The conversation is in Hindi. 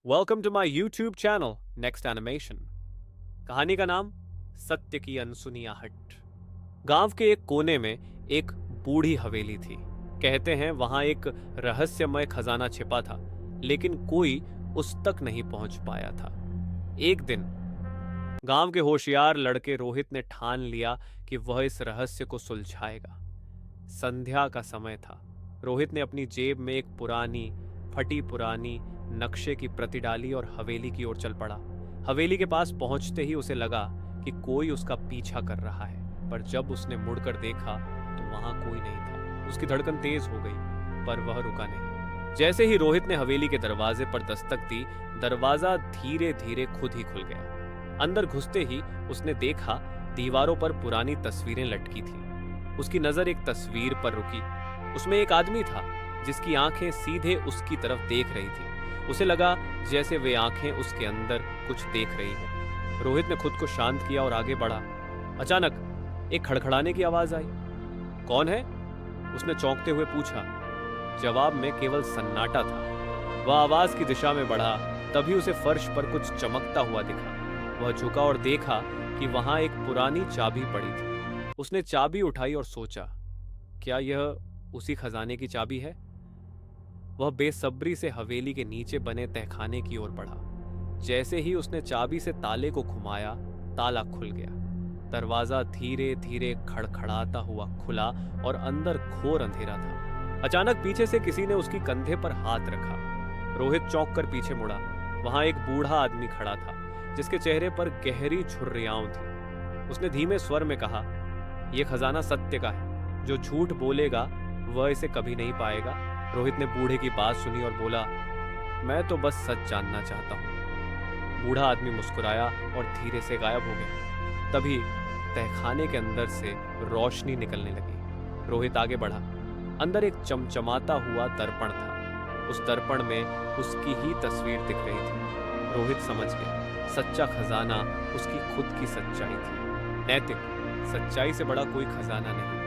Welcome to my YouTube channel Next Animation. कहानी का नाम सत्य की अनसुनी आहट। गांव के एक कोने में एक बूढ़ी हवेली थी। कहते हैं वहां एक रहस्यमय खजाना छिपा था, लेकिन कोई उस तक नहीं पहुंच पाया था। एक दिन गांव के होशियार लड़के रोहित ने ठान लिया कि वह इस रहस्य को सुलझाएगा। संध्या का समय था। रोहित ने अपनी जेब में एक फटी पुरानी नक्शे की प्रति डाली और हवेली की ओर चल पड़ा। हवेली के पास पहुंचते ही उसे लगा कि कोई उसका पीछा कर रहा है, पर जब उसने मुड़कर देखा तो वहां कोई नहीं था। उसकी धड़कन तेज हो गई, पर वह रुका नहीं। जैसे ही रोहित ने हवेली के दरवाजे पर दस्तक दी, दरवाजा धीरे धीरे खुद ही खुल गया। अंदर घुसते ही उसने देखा दीवारों पर पुरानी तस्वीरें लटकी थी। उसकी नजर एक तस्वीर पर रुकी। उसमें एक आदमी था जिसकी आंखें सीधे उसकी तरफ देख रही थी। उसे लगा जैसे वे आंखें उसके अंदर कुछ देख रही हों। रोहित ने खुद को शांत किया और आगे बढ़ा। अचानक एक खड़खड़ाने की आवाज आई। कौन है? उसने चौंकते हुए पूछा। जवाब में केवल सन्नाटा था। वह आवाज की दिशा में बढ़ा, तभी उसे फर्श पर कुछ चमकता हुआ दिखा। वह झुका और देखा कि वहां एक पुरानी चाबी पड़ी थी। उसने चाबी उठाई और सोचा, क्या यह उसी खजाने की चाबी है? वह बेसब्री से हवेली के नीचे बने तहखाने की ओर बढ़ा। जैसे ही उसने चाबी से ताले को घुमाया, ताला खुल गया। दरवाजा धीरे धीरे खड़खड़ाता हुआ खुला और अंदर घोर अंधेरा था। अचानक पीछे से किसी ने उसकी कंधे पर हाथ रखा। रोहित चौंक कर पीछे मुड़ा। वहां एक बूढ़ा आदमी खड़ा था, जिसके चेहरे पर गहरी झुर्रियां थी। उसने धीमे स्वर में कहा, यह खजाना सत्य का है। जो झूठ बोलेगा वह इसे कभी नहीं पाएगा। रोहित ने बूढ़े की बात सुनी और बोला, मैं तो बस सच जानना चाहता हूं। बूढ़ा आदमी मुस्कुराया और धीरे से गायब हो गया। तभी तहखाने के अंदर से रोशनी निकलने लगी। रोहित आगे बढ़ा। अंदर एक चमचमाता हुआ दर्पण था। उस दर्पण में उसकी ही तस्वीर दिख रही थी। रोहित समझ गया, सच्चा खजाना उसकी खुद की सच्चाई थी। नैतिक सच्चाई से बड़ा कोई खजाना नहीं।